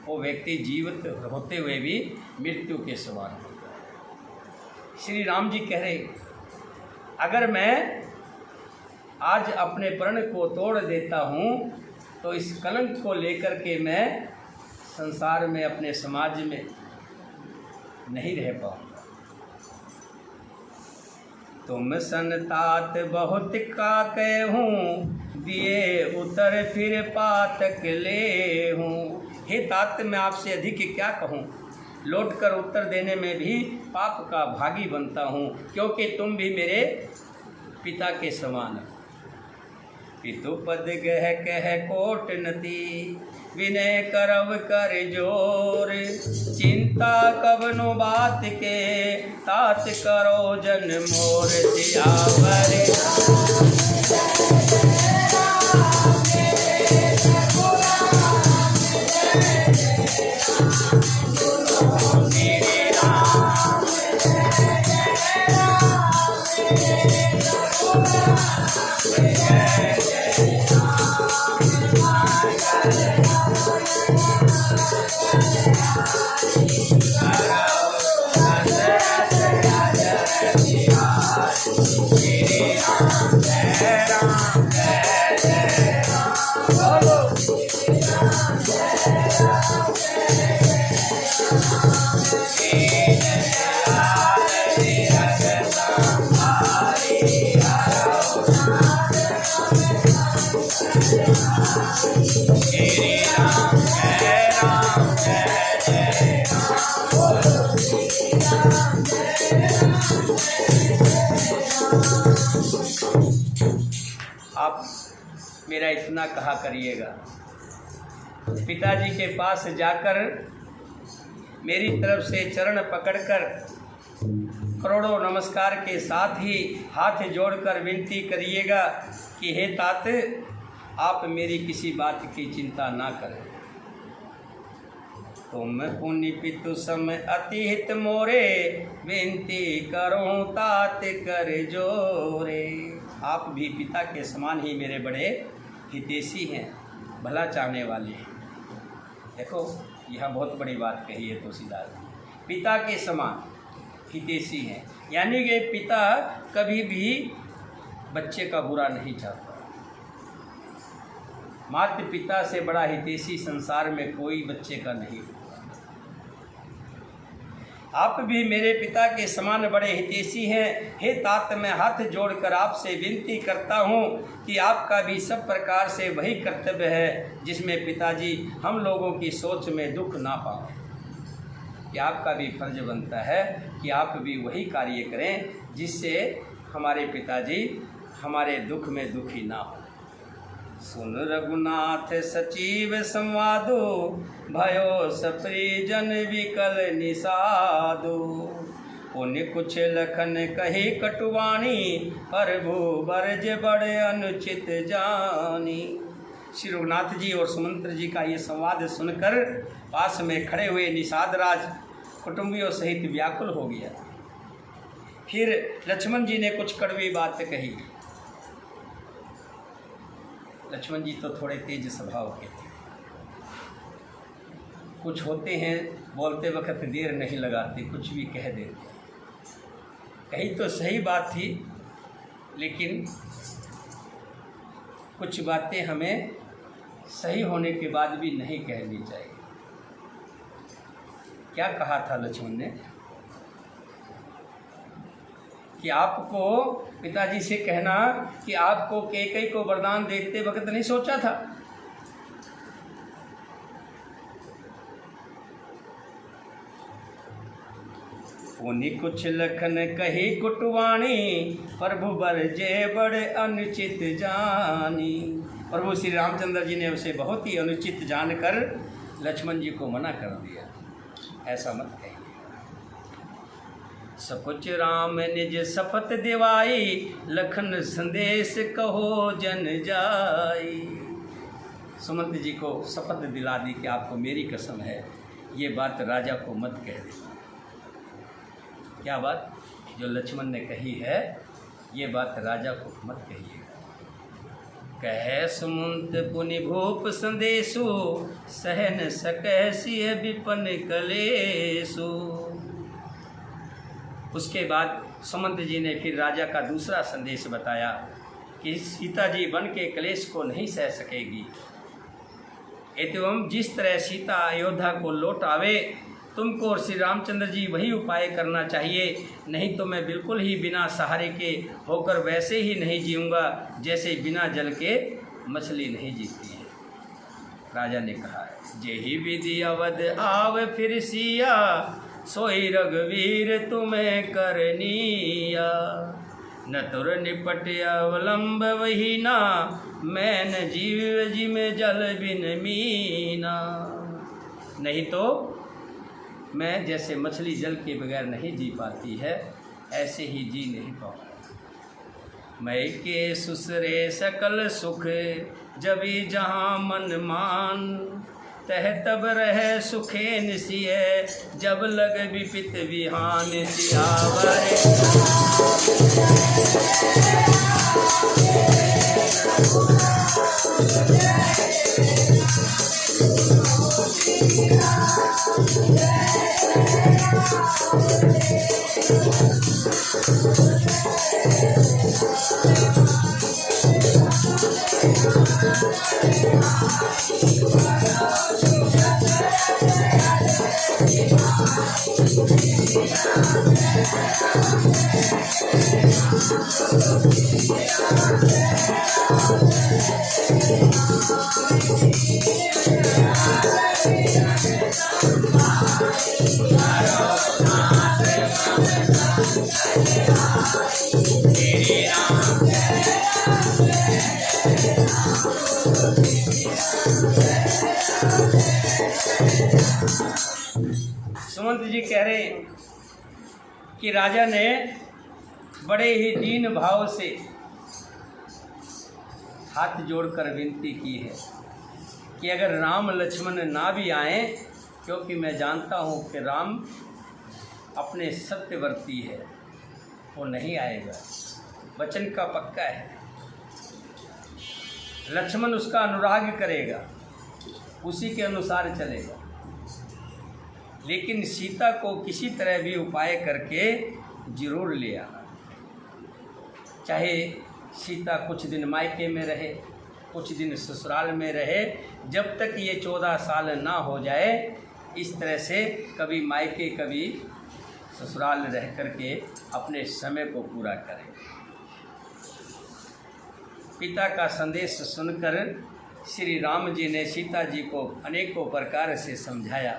वो व्यक्ति जीवित होते हुए भी मृत्यु के समान होता है। श्री राम जी कह रहे, अगर मैं आज अपने प्रण को तोड़ देता हूँ तो इस कलंक को लेकर के मैं संसार में, अपने समाज में नहीं रह पाऊँगा। तुम संतात बहुत का कहूँ, दिए उतर फिर पातक ले हूँ। हे तात, मैं आपसे अधिक क्या कहूँ, लौट कर उत्तर देने में भी पाप का भागी बनता हूँ, क्योंकि तुम भी मेरे पिता के समान हो। पितु पद गह कह कोट नती, विनय करव कर जोर। चिंता कवनो बात के, तात करो जन मोर सियावर। आप मेरा इतना कहा करिएगा। पिताजी के पास जाकर मेरी तरफ से चरण पकड़कर करोड़ों नमस्कार के साथ ही हाथ जोड़कर विनती करिएगा कि हे तात, आप मेरी किसी बात की चिंता ना करें। तुम पुनि पितु सम अति हित मोरे, विनती करूं तात कर जोरे। आप भी पिता के समान ही मेरे बड़े हितैषी हैं, भला चाहने वाले हैं। देखो यह बहुत बड़ी बात कही है तुलसीदास जी, पिता के समान हितैषी हैं, यानी कि पिता कभी भी बच्चे का बुरा नहीं चाहता। माता पिता से बड़ा हितैषी संसार में कोई बच्चे का नहीं। आप भी मेरे पिता के समान बड़े हितैषी हैं। हे तात, मैं हाथ जोड़कर आपसे विनती करता हूँ कि आपका भी सब प्रकार से वही कर्तव्य है जिसमें पिताजी हम लोगों की सोच में दुख ना पाओ, कि आपका भी फर्ज बनता है कि आप भी वही कार्य करें जिससे हमारे पिताजी हमारे दुख में दुखी ना हो। सुन रघुनाथ सचिव संवादो, भयो सपरिजन विकल निषादो। पुण्य कुछ लखन कही कटुवाणी, प्रभु बरज बड़े अनुचित जानी। श्री रघुनाथ जी और सुमंत्र जी का ये संवाद सुनकर पास में खड़े हुए निषाद राज कुटुंबियों सहित व्याकुल हो गया। फिर लक्ष्मण जी ने कुछ कड़वी बात कही। लक्ष्मण जी तो थोड़े तेज स्वभाव के थे, कुछ होते हैं बोलते वक्त देर नहीं लगाते, कुछ भी कह देते। कही तो सही बात थी, लेकिन कुछ बातें हमें सही होने के बाद भी नहीं कहनी चाहिए। क्या कहा था लक्ष्मण ने कि आपको पिताजी से कहना कि आपको कैकेयी को वरदान देते वक्त नहीं सोचा था। पुनि कुछ लखन कही कुटवाणी, प्रभु बरजे बड़े अनुचित जानी। प्रभु श्री रामचंद्र जी ने उसे बहुत ही अनुचित जानकर लक्ष्मण जी को मना कर दिया, ऐसा मत कहिए। सकुच राम निज शपथ दिवाई, लखन संदेश कहो जन जाई। सुमंत जी को शपथ दिला दी कि आपको मेरी कसम है, ये बात राजा को मत कह दे। क्या बात? जो लक्ष्मण ने कही है ये बात राजा को मत कहिए। कहे सुमंत पुनि भूप संदेशु, सहन सकह सिय विपन कलेशु। उसके बाद सुमंत जी ने फिर राजा का दूसरा संदेश बताया कि सीता जी वन के क्लेश को नहीं सह सकेगी, एवं जिस तरह सीता अयोध्या को लौट आवे तुमको और श्री रामचंद्र जी वही उपाय करना चाहिए, नहीं तो मैं बिल्कुल ही बिना सहारे के होकर वैसे ही नहीं जीऊँगा जैसे बिना जल के मछली नहीं जीती है। राजा ने कहा है, जेहि विधि अवध आव फिर सिया, सोई रघुवीर तुम्हें करनिया। न तुर निपट अवलंब वही ना, मैं न जीव जी में जल बिन मीना। नहीं तो मैं जैसे मछली जल के बगैर नहीं जी पाती है, ऐसे ही जी नहीं पाऊँ। मैं के सुसरे सकल सुख, जबी जहाँ मन मान। तह तब रहे सुखे निसिय, जब लग विपित विहान सियावरे। सुमंत जी कह रहे कि राजा ने बड़े ही दीन भाव से हाथ जोड़कर विनती की है कि अगर राम लक्ष्मण ना भी आए, क्योंकि मैं जानता हूँ कि राम अपने सत्यवर्ती है, वो नहीं आएगा, वचन का पक्का है। लक्ष्मण उसका अनुराग करेगा, उसी के अनुसार चलेगा, लेकिन सीता को किसी तरह भी उपाय करके जरूर ले आना। चाहे सीता कुछ दिन मायके में रहे, कुछ दिन ससुराल में रहे, जब तक ये 14 साल ना हो जाए, इस तरह से कभी मायके कभी ससुराल रह करके अपने समय को पूरा करें। पिता का संदेश सुनकर श्री राम जी ने सीता जी को अनेकों प्रकार से समझाया।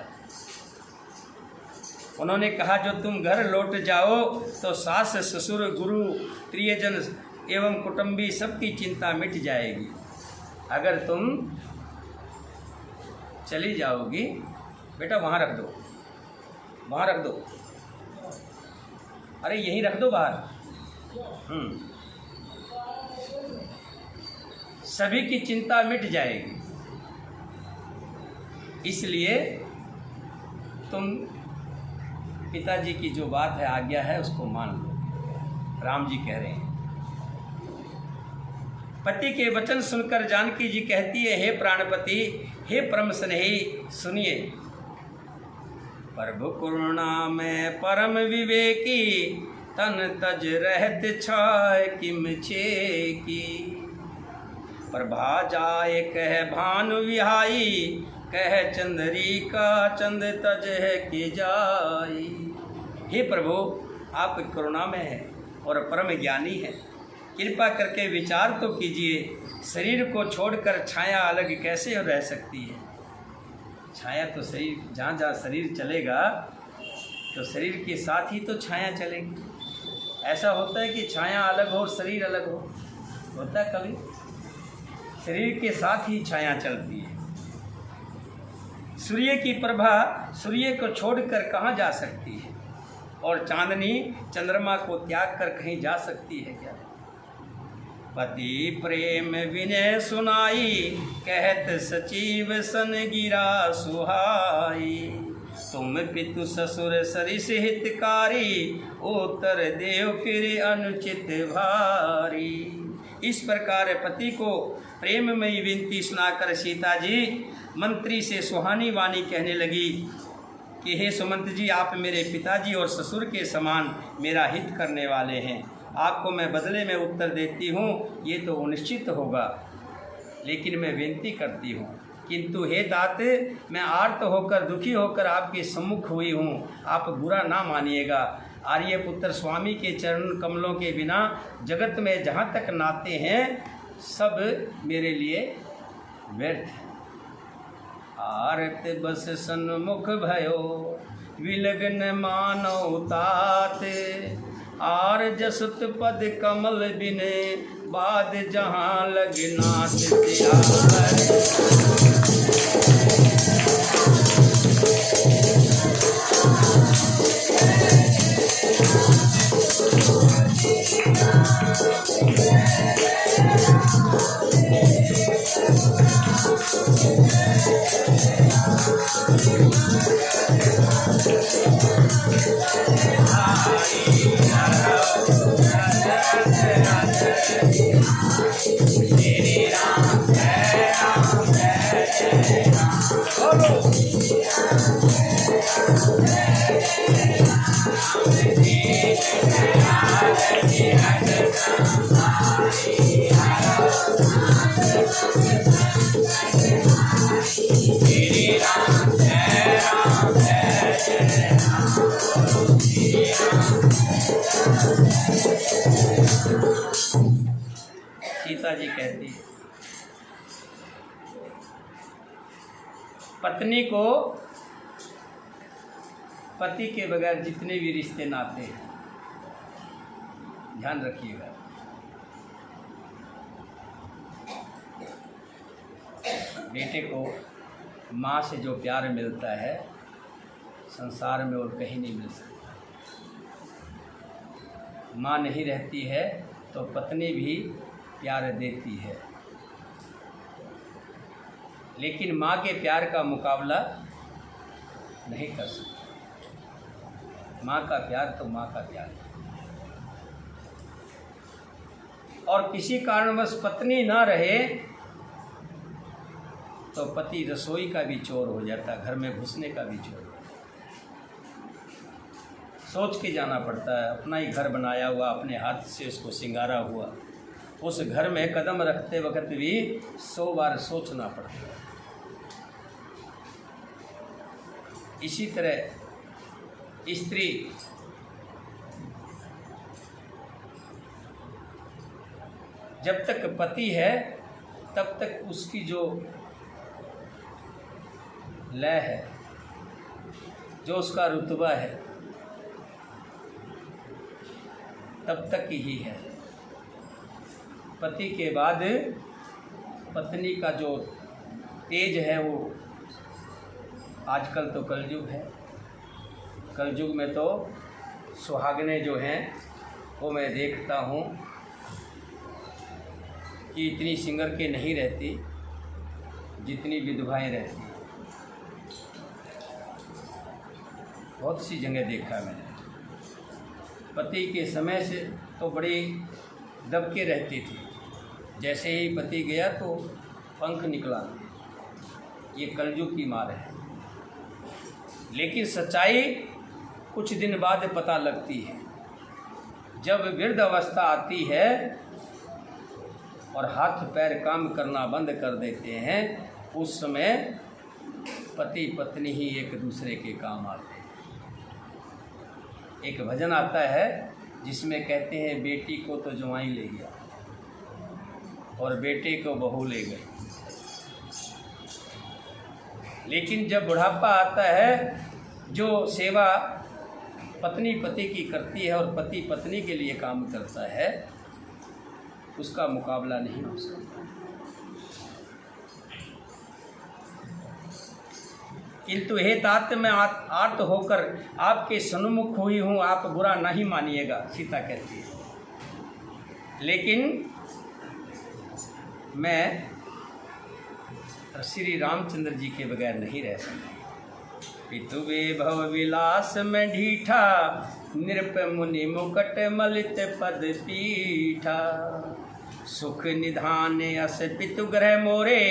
उन्होंने कहा, जो तुम घर लौट जाओ तो सास ससुर गुरु प्रियजन एवं कुटुंबी सबकी चिंता मिट जाएगी। अगर तुम चली जाओगी, बेटा वहाँ रख दो, वहाँ रख दो, अरे यहीं रख दो बाहर, सभी की चिंता मिट जाएगी। इसलिए तुम पिताजी की जो बात है, आज्ञा है, उसको मान लो। राम जी कह रहे हैं। पति के वचन सुनकर जानकी जी कहती है, हे प्राणपति, हे परम स्नेही, सुनिए। प्रभु करुणा में परम विवेकी, तन तज रहत छाय किम छेकी। प्रभा जाए कह भानु विहाई, कह चंद्रिका चंद तज है कि जाई। हे प्रभु, आप करुणा में हैं और परम ज्ञानी हैं, कृपा करके विचार तो कीजिए, शरीर को छोड़कर छाया अलग कैसे रह सकती है। छाया तो शरीर, जहाँ जहाँ शरीर चलेगा तो शरीर के साथ ही तो छाया चलेगी। ऐसा होता है कि छाया अलग हो और शरीर अलग हो? होता है कभी? शरीर के साथ ही छाया चलती है। सूर्य की प्रभा सूर्य को छोड़कर कहाँ जा सकती है, और चांदनी चंद्रमा को त्याग कर कहीं जा सकती है क्या? पति प्रेम विनय सुनाई, कहत सचिव सन गिरा सुहाई। तुम पितु ससुर सरिस हितकारी, उत्तर देव फिर अनुचित भारी। इस प्रकार पति को प्रेममयी विनती सुनाकर सीता जी मंत्री से सुहानी वाणी कहने लगी कि हे सुमंत जी, आप मेरे पिताजी और ससुर के समान मेरा हित करने वाले हैं। आपको मैं बदले में उत्तर देती हूँ, ये तो निश्चित होगा, लेकिन मैं विनती करती हूँ, किंतु हे दाते, मैं आर्त होकर दुखी होकर आपके सम्मुख हुई हूँ, आप बुरा ना मानिएगा। आर्यपुत्र स्वामी के चरण कमलों के बिना जगत में जहाँ तक नाते हैं सब मेरे लिए व्यर्थ है। आरत बस सन्मुख भयो, विलग्न मानव तात। आर जसुत पद कमल बिने, बाद जहाँ लगनाथ त्यार। सीता जी कहती है पत्नी को पति के बगैर जितने भी रिश्ते नाते हैं, ध्यान रखिएगा, बेटे को माँ से जो प्यार मिलता है संसार में और कहीं नहीं मिल सकता। माँ नहीं रहती है तो पत्नी भी प्यार देती है, लेकिन माँ के प्यार का मुकाबला नहीं कर सकती। माँ का प्यार तो माँ का प्यार है। और किसी कारणवश पत्नी ना रहे तो पति रसोई का भी चोर हो जाता, घर में घुसने का भी चोर हो जाता। सोच के जाना पड़ता है, अपना ही घर बनाया हुआ, अपने हाथ से उसको सिंगारा हुआ, उस घर में कदम रखते वक्त भी 100 बार सोचना पड़ता है। इसी तरह स्त्री जब तक पति है तब तक उसकी जो लय है, जो उसका रुतबा है, तब तक ही है। पति के बाद पत्नी का जो तेज है वो, आजकल तो कलयुग है, कलयुग में तो सुहागनें जो हैं वो मैं देखता हूँ कि इतनी सिंगर के नहीं रहती जितनी विधवाएं रहती। बहुत सी जगह देखा मैंने, पति के समय से तो बड़ी दब के रहती थी, जैसे ही पति गया तो पंख निकला। ये कलयुग की मार है। लेकिन सच्चाई कुछ दिन बाद पता लगती है। जब वृद्ध अवस्था आती है और हाथ पैर काम करना बंद कर देते हैं, उस समय पति पत्नी ही एक दूसरे के काम आते हैं। एक भजन आता है जिसमें कहते हैं बेटी को तो जुआई ले गया और बेटे को बहू ले गई। लेकिन जब बुढ़ापा आता है, जो सेवा पत्नी पति की करती है और पति पत्नी के लिए काम करता है, उसका मुकाबला नहीं हो सकता। किंतु हे तात मैं आर्त होकर आपके सन्मुख हुई हूँ, आप बुरा नहीं मानिएगा, सीता कहती है। लेकिन मैं श्री रामचंद्र जी के बगैर नहीं रह सकता। पितु भव विलास में ढीठा, नृप मुनि मुकट मलित पद पीठा। सुख निधान अस पितु ग्रह मोरे,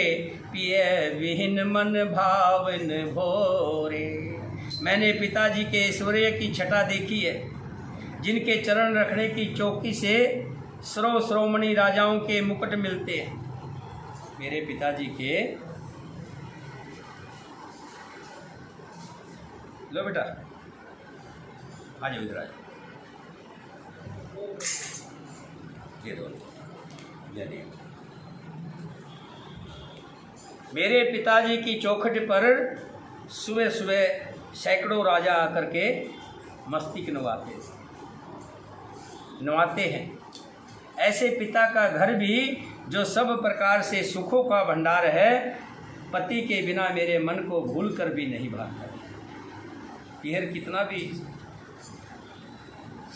पिय विहीन मन भावन भोरे। मैंने पिताजी के ऐश्वर्य की छटा देखी है, जिनके चरण रखने की चौकी से श्रोमणी राजाओं के मुकुट मिलते हैं। मेरे पिताजी के, लो बेटा आ जाओ इधर, आ जाओ, ये दो दे। मेरे पिताजी की चौखट पर सुबह सुबह सैकड़ों राजा आकर के मस्तिष्क नवाते हैं। ऐसे पिता का घर भी जो सब प्रकार से सुखों का भंडार है, पति के बिना मेरे मन को भूल कर भी नहीं भाता। पीहर कितना भी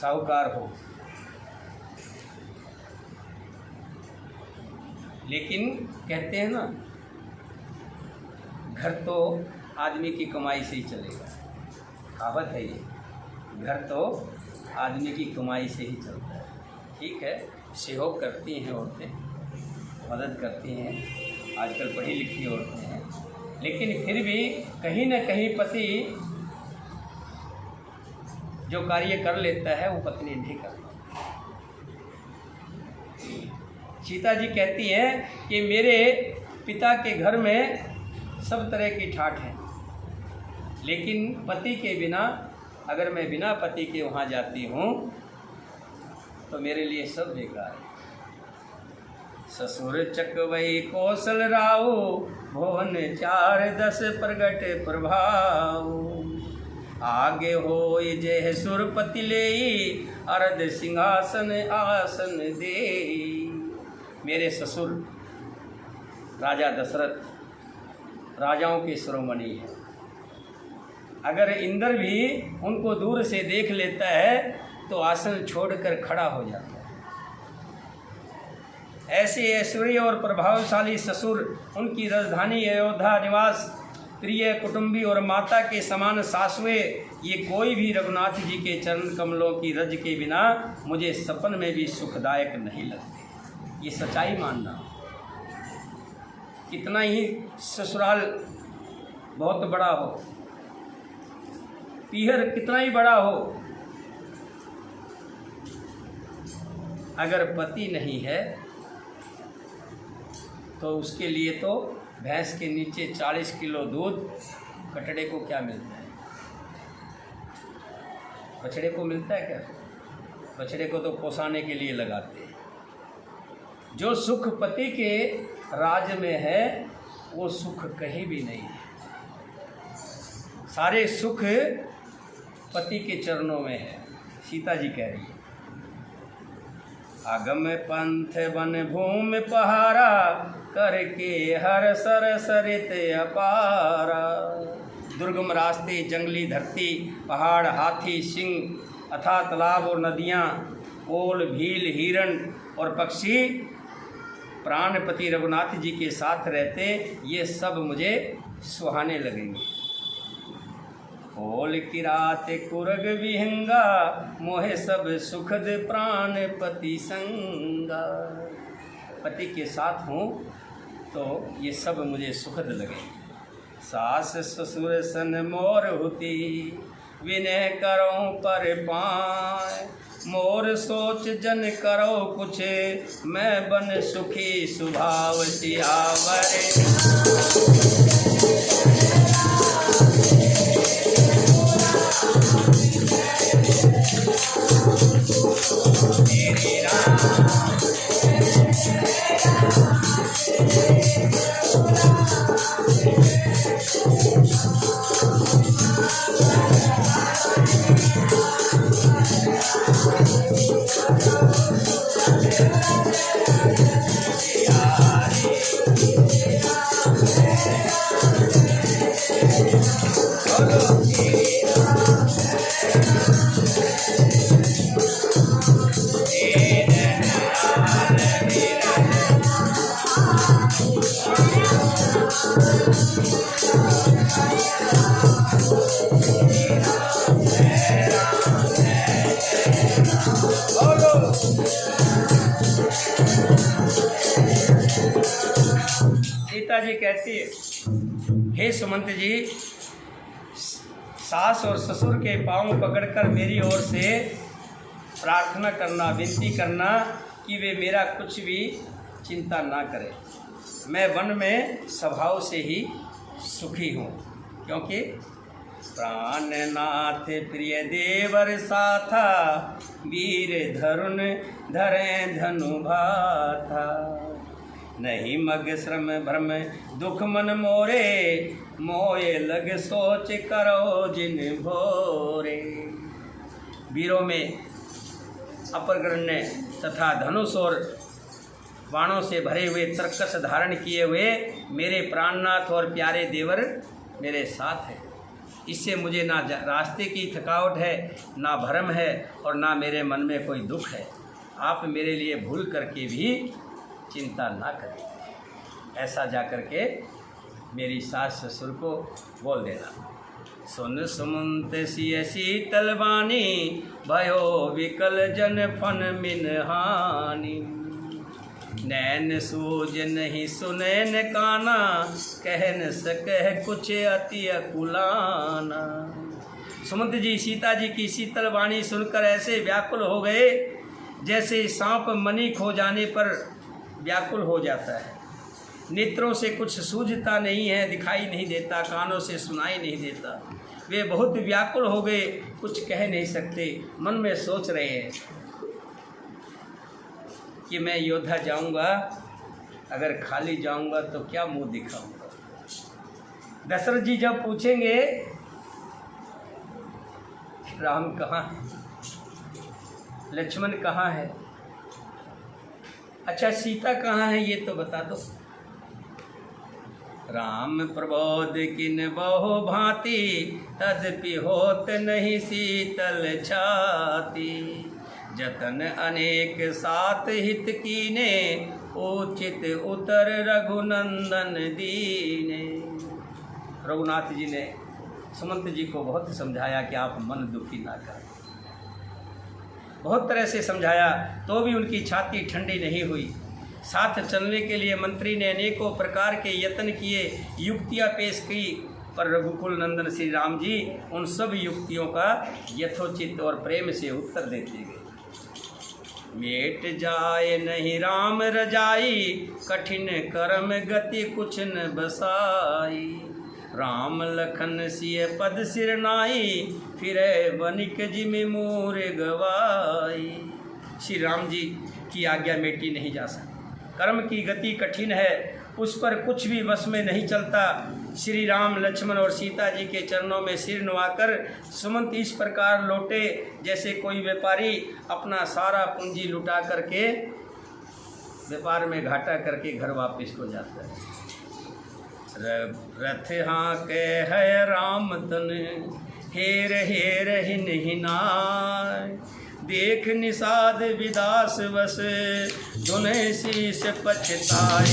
साहूकार हो, लेकिन कहते हैं ना, घर तो आदमी की कमाई से ही चलेगा। कहावत है ये, घर तो आदमी की कमाई से ही चलता है। ठीक है, सहयोग करती हैं औरतें, मदद करती हैं, आजकल पढ़ी लिखी औरतें हैं, लेकिन फिर भी कहीं न कहीं पति जो कार्य कर लेता है वो पत्नी नहीं करती। सीता जी कहती हैं कि मेरे पिता के घर में सब तरह की ठाठ है, लेकिन पति के बिना, अगर मैं बिना पति के वहाँ जाती हूँ तो मेरे लिए सब बेकार है। ससुर चकवई कौशल राऊ, भुवन 4-10 प्रगट प्रभाव। आगे होय जय सुरपति लेई, अर्ध सिंहासन आसन दे। मेरे ससुर राजा दशरथ राजाओं के शिरोमणि हैं। अगर इंद्र भी उनको दूर से देख लेता है तो आसन छोड़कर खड़ा हो जाता है। ऐसे ऐश्वर्य और प्रभावशाली ससुर, उनकी राजधानी अयोध्या निवास, प्रिय कुटुंबी और माता के समान सासुए, ये कोई भी रघुनाथ जी के चरण कमलों की रज के बिना मुझे सपन में भी सुखदायक नहीं लगते। ये सच्चाई मानना। कितना ही ससुराल बहुत बड़ा हो, पीहर कितना ही बड़ा हो, अगर पति नहीं है तो उसके लिए तो भैंस के नीचे 40 किलो दूध कटड़े को क्या मिलता है? बछड़े को मिलता है क्या? बछड़े को तो पोसाने के लिए लगाते हैं। जो सुख पति के राज में है वो सुख कहीं भी नहीं है। सारे सुख पति के चरणों में है। सीता जी कह रही है, आगम पंथ वन भूमि पहारा, करके हर सर सरित अपारा। दुर्गम रास्ते, जंगली धरती, पहाड़, हाथी, सिंह, अथाह तालाब और नदियाँ, ओल, भील, हिरण और पक्षी प्राणपति रघुनाथ जी के साथ रहते, ये सब मुझे सुहाने लगेंगे। ओल की रात कुरग विहंगा, मोहे सब सुखद प्राणपति संगा। पति के साथ हूँ तो ये सब मुझे सुखद लगे। सास ससुर सन मोर होती, विनय करो पर पाए। मोर सोच जन करो कुछ, मैं बन सुखी सुभाव सियावरे। सीता जी कहती है, हे सुमंत जी, सास और ससुर के पांव पकड़कर मेरी ओर से प्रार्थना करना, विनती करना कि वे मेरा कुछ भी चिंता ना करें। मैं वन में स्वभाव से ही सुखी हूँ, क्योंकि प्राणनाथ प्रिय देवर साथा, वीर धरुण धरें धनु भाथा। नहीं मग श्रम भ्रम दुख मन मोरे, मोए लग सोच करो जिन भोरे। वीरों में अपरगण्य तथा धनुष और बाणों से भरे हुए तरकस धारण किए हुए मेरे प्राणनाथ और प्यारे देवर मेरे साथ है। इससे मुझे ना रास्ते की थकावट है, ना भ्रम है और ना मेरे मन में कोई दुख है। आप मेरे लिए भूल करके भी चिंता ना करें। ऐसा जा कर के मेरी सास ससुर को बोल देना। सुन सुमंत सिय शीतल वाणी, भयो विकल जन फन मिन हानि। नैन सूज नहीं सुने न काना, कह न सके कुछ अति अकुलाना। सुमंत जी सीता जी की शीतल वाणी सुनकर ऐसे व्याकुल हो गए जैसे सांप मणि खो जाने पर व्याकुल हो जाता है। नेत्रों से कुछ सूझता नहीं है, दिखाई नहीं देता, कानों से सुनाई नहीं देता। वे बहुत व्याकुल हो गए, कुछ कह नहीं सकते। मन में सोच रहे हैं कि मैं योद्धा जाऊंगा, अगर खाली जाऊंगा तो क्या मुंह दिखाऊंगा। दशरथ जी जब पूछेंगे राम कहाँ है, लक्ष्मण कहाँ है, अच्छा सीता कहाँ है, ये तो बता दो। राम प्रबोध किन बहु भांति, तदपि होत नहीं शीतल छाती। जतन अनेक सात हित कीने, उचित उतर रघुनंदन दीने। रघुनाथ जी ने सुमंत जी को बहुत समझाया कि आप मन दुखी ना करें, बहुत तरह से समझाया, तो भी उनकी छाती ठंडी नहीं हुई। साथ चलने के लिए मंत्री ने अनेकों प्रकार के यत्न किए, युक्तियाँ पेश की, पर रघुकुल नंदन श्री राम जी उन सब युक्तियों का यथोचित और प्रेम से उत्तर देते गए। मेट जाए नहीं राम रजाई, कठिन कर्म गति कुछ न बसाई। राम लखन सिय पद सिर नाई, फिरे वनिक जिमि मूर गवाई। श्री राम जी की आज्ञा मेटी नहीं जा सकती। कर्म की गति कठिन है, उस पर कुछ भी वश में नहीं चलता। श्री राम लक्ष्मण और सीता जी के चरणों में सिर नुआकर सुमंत इस प्रकार लौटे जैसे कोई व्यापारी अपना सारा पूंजी लुटा करके व्यापार में घाटा करके घर वापस को जाता है। रथ हाँ के है राम तन, हेर हेर हिन हिनाय। देख निषाद विदास वस, दुने शीस पछताए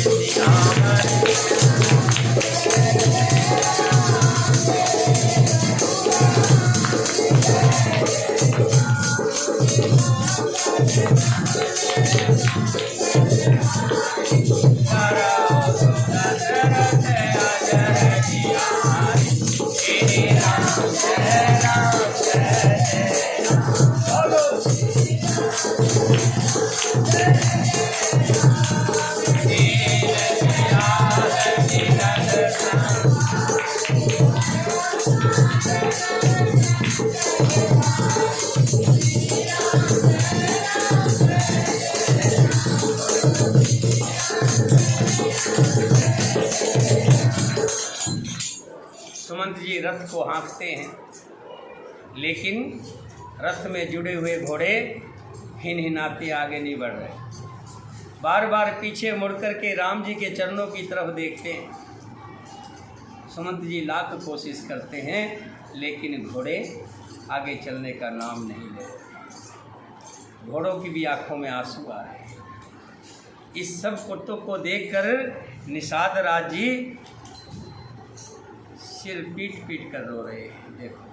सुमंत जी रथ को हाँकते हैं, लेकिन रथ में जुड़े हुए घोड़े हिनहिनाते आगे नहीं बढ़ रहे। बार बार पीछे मुड़कर के राम जी के चरणों की तरफ देखते हैं। सुमंत जी लाख कोशिश करते हैं, लेकिन घोड़े आगे चलने का नाम नहीं ले रहे। घोड़ों की भी आंखों में आंसू आ रहे हैं। इस सब कुत्तों को देखकर निषाद राज जी सिर पीट पीट कर रो रहे हैं। देखो,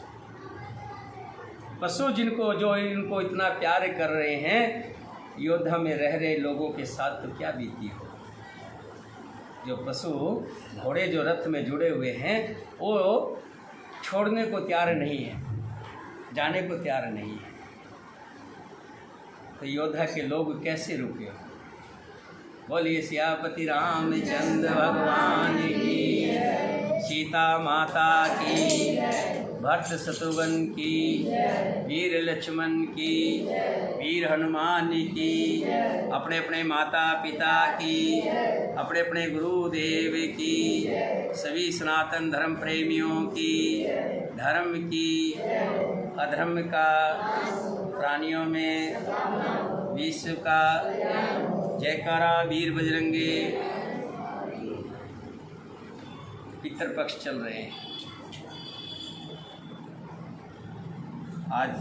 पशु जिनको जो इनको इतना प्यार कर रहे हैं, योद्धा में रह रहे लोगों के साथ तो क्या बीती हो। जो पशु घोड़े जो रथ में जुड़े हुए हैं, वो छोड़ने को तैयार नहीं है, जाने को तैयार नहीं है, तो योद्धा के लोग कैसे रुके। बोलिए सियापति रामचंद्र भगवान की, सीता माता की, भरत शत्रुघ्न की, वीर लक्ष्मण की, वीर हनुमान की, अपने अपने माता पिता की, अपने अपने गुरुदेव की, सभी सनातन धर्म प्रेमियों की, धर्म की, अधर्म का, प्राणियों में, विश्व का जयकारा। वीर बजरंगे। पितृपक्ष चल रहे हैं। आज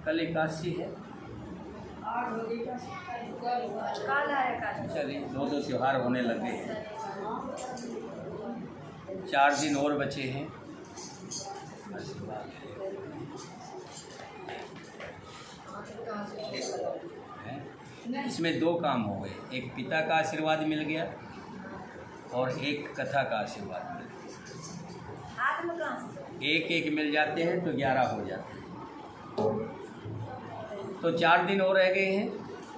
कल एकादशी है, चलिए दो त्योहार होने लगे हैं। 4 दिन और बचे हैं। इसमें 2 काम हो गए, एक पिता का आशीर्वाद मिल गया और एक कथा का आशीर्वाद मिल गया। एक एक मिल जाते हैं तो 11 हो जाते हैं। तो 4 दिन और रह गए हैं।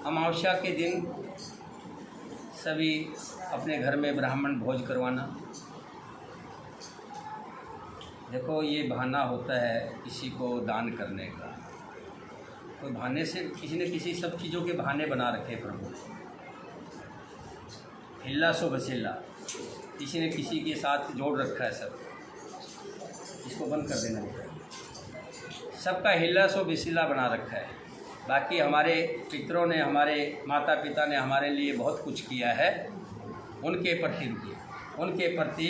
अमावस्या के दिन सभी अपने घर में ब्राह्मण भोज करवाना। देखो, ये बहाना होता है किसी को दान करने का। कोई बहाने से किसी न किसी सब चीज़ों के बहाने बना रखे प्रभु। हिल्ला सो बसेला, किसी न किसी के साथ जोड़ रखा है सब। इसको बंद कर देना चाहिए। सबका हिल्ला सो बसेला बना रखा है। बाकी हमारे पितरों ने, हमारे माता पिता ने हमारे लिए बहुत कुछ किया है। उनके प्रति